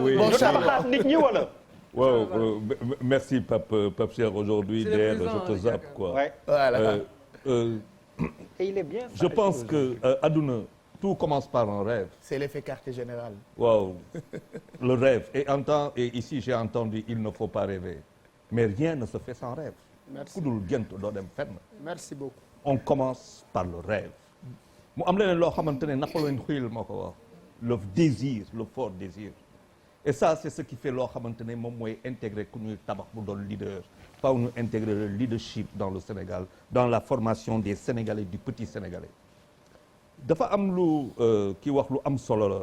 oui. Bon tabaxaat nit ñi wala. waaw merci Pape Cheikh aujourd'hui DER je te zappe quoi. Ouais. Voilà. Et il est bien. Je pense que àdduna tout commence par un rêve. C'est l'effet quartier général. Waaw le rêve et ici j'ai entendu il ne faut pas rêver mais rien ne se fait sans rêve. Merci. ku dul gént doo dem fenn. Merci beaucoup. On commence par le rêve. mu am leneen loo xamante ne Napoléon Hill moo ko wax le désir le fort désir et ça c'est ce qui fait loo xamante ne moom mooy intégrer ku ñuy tabax bu doon leader faaw ñu intégrer le leadership dans le Sénégal dans la formation des Sénégalais du petit Sénégalais dafa am lu ki wax lu am solo la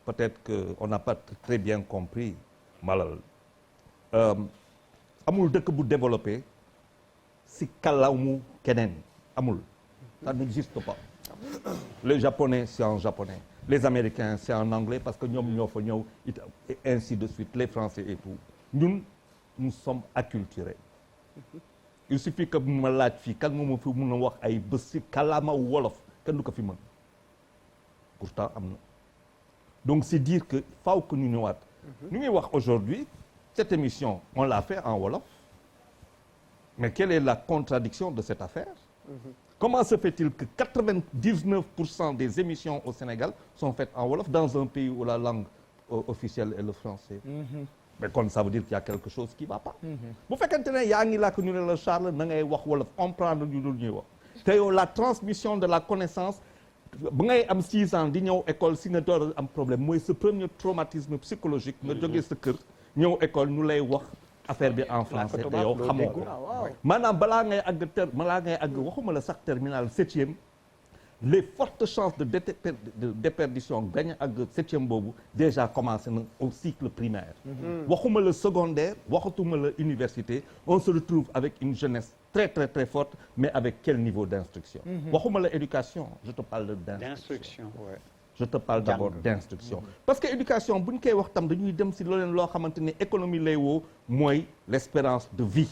peut-être que on n'a pas très bien compris Malal amul dëkk bu développé si kàllamu keneen amul ça n'existe pas les Japonais c'est en japonais les Américains c'est en anglais parce que ñoom ñoo fa ñëw et ainsi de suite les Français et tout ñun nous sommes acculturés il suffit que ma laaj fii kan moo ma fi mun a wax ay bés si kàllaama wolof kenn du ko fi mën pourtant am na donc c'est dire que faaw que ñu ñëwaat ñu ngi wax aujourd'hui cette émission on l'a fait en wolof mais quelle est la contradiction de cette affaire comment se fait-il que 99% des émissions au Sénégal sont faites en wolof dans un pays où la langue officielle est le français mais kon ça veut dire qu'il y a quelque chose qui va pas bu fekkente ne yaa ngi làkk ñu ne la Charles na ngay wax wolof comprendre ñu dul ñuy wax te yow la transmission de la connaissance ba ngay am 6 ans di ñëw école si nga door am problème mooy ce premier traumatisme psychologique nga jógee sa kër ñëw école ñu lay wax affaire bi en français te yow xamoo ko maanaam balaa ngay àgg waxuma la sax terminal 7e les fortes chances de déperdition gañ àgg 7e boobu déjà commencé na au cycle primaire waxuma la secondaire waxatuma la université on se retrouve avec une jeunesse très très très forte mais avec quel niveau d'instruction waxuma la éducation je te parle d'instruction ouais. je te parle d'abord d'instruction parce que éducation bu ñu koy wax tam dañuy dem si looleen loo xamante ne économie lay woo mooy l'espérance de vie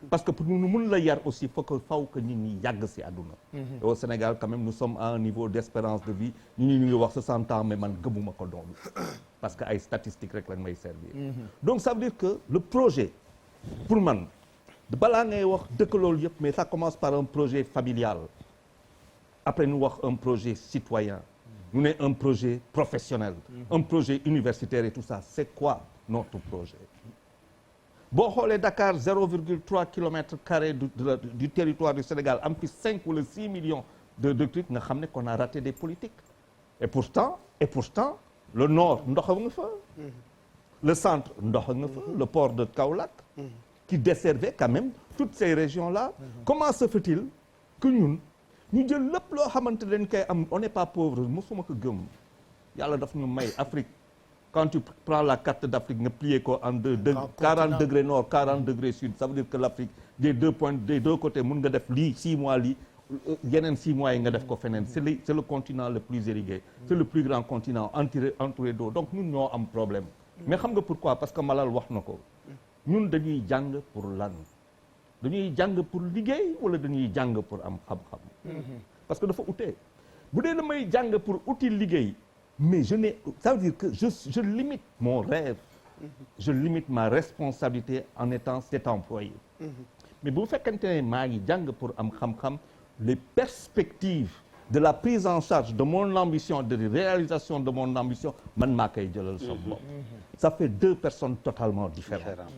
parce que pour ñu mun la yar aussi faut que faw que nit ñi yàgg si àdduna au Sénégal quand même nous sommes à un niveau d'espérance de vie ñu ngi wax 60 ans mais man gëmuma ko doon parce que ay statistiques rek lañ may servir donc ça veut dire que le projet pour man balaa ngay wax dëkk loolu yëpp mais ça commence par un projet familial après ñu wax un projet citoyen ñu ne un projet professionnel un projet universitaire et tout ça c'est quoi notre projet boo xoolee Dakar 0,3 kilomètres carrés du territoire du Sénégal am fi 5 wala 6 millions de trucs nga xam ne qu'on a raté des politiques et pourtant le nord ndox nga fa le centre ndox nga fa le port de Kaolack qui desservait quand même toutes ces régions-là comment se fait-il que ñun ñu jël lépp loo xamante leen koy am on n'est pas pauvre mosuma ko gëm yàlla daf ñu may Afrique quand tu prends la carte d'Afrique nga plier ko en deux 40 degrés nord 40 degrés sud ça veut dire que l'Afrique des deux côtés mun nga def lii 6 mois lii yeneen 6 mois yi nga def ko feneen c'est le continent le plus irrigué c'est le plus grand continent entouré d'eau donc ñun ñoo am problème mais xam nga pourquoi parce que Malal wax na ko ñun dañuy jàng pour lan dañuy jàng pour liggéey wala dañuy jàng pour am xam-xam parce que dafa utee bu dee damay jàng pour uti liggéey mais ça veut dire que je limite mon rêve je limite ma responsabilité en étant cet employé mais bu fekkente ne maa ngi jàng pour am xam-xam les perspectives de la prise en charge de mon ambition de réalisation de mon ambition man maa koy jëlal sa bopp ça fait 2 personnes totalement différentes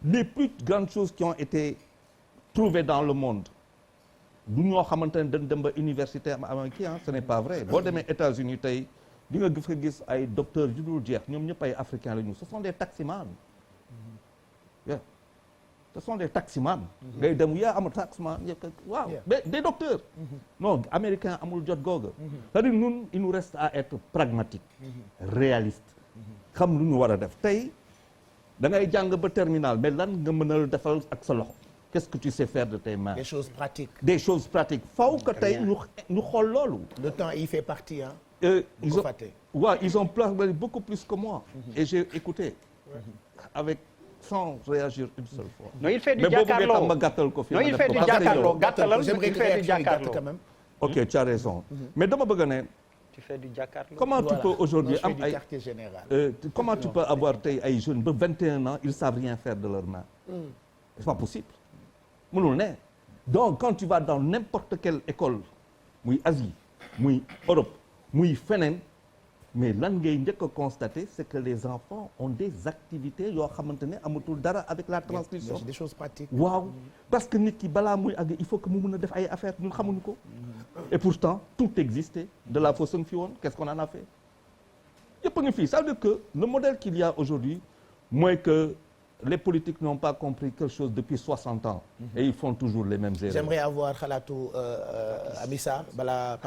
les plus grandes choses qui ont été trouvées dans le monde du ñoo xamante ne dañ dem ba université américain ce n'est pas vrai boo demee États-Unis tey di nga gis ay docteurs yu dul jeex ñoom ñëpp ay africains la ñu ce sont des taximans ce sont des taximans ngay dem yaa amul taximan waaw des docteurs non américain amul jot googa c'est-à-dire ñun il nous reste à être pragmatique réaliste xam lu ñu war a def tey da ngay jàng ba terminal mais lan nga mën a defal ak sa loxo qu'est-ce que tu sais faire de tes mains des choses pratiques faw que tey ñu xool loolu le temps il fait partie hein ils ont parlé beaucoup plus que moi et j'ai écouté avec sans réagir une seule fois. non il fait du jàkkaarloo ma gàttal ko fi. non il fait du jàkkaarloo gàttalal il fait du jàkkaarloo quand même. ok tu as raison. mais dama bëgg ne tu fais du jàkkaarloo. Comment tu peux aujourd'hui am am ay quartier général. comment tu peux avoir tey ay jeunes ba 21 ans ils savent rien faire de leurs mains. C'est pas possible. mënul ne donc quand tu vas dans n'importe quelle école muy Asie muy Europe muy feneen mais lan ngay njëkk a constater c'est que les enfants ont des activités yoo xamante ne amatul dara avec la transmission. Des choses pratiques. waaw parce que nit ki balaa muy àgg il faut que mu mën a def ay affaires ñun xamuñu ko. et pourtant tout existait de la façon nga fi woon qu'est-ce qu'on en a fait. yëpp a ngi fii ça veut dire que le modèle qu'il y a aujourd'hui mooy que les politiques n'ont pas compris quelque chose depuis 60 ans. Et ils font toujours les mêmes erreurs. J'aimerais avoir xalaatu Amissa balaa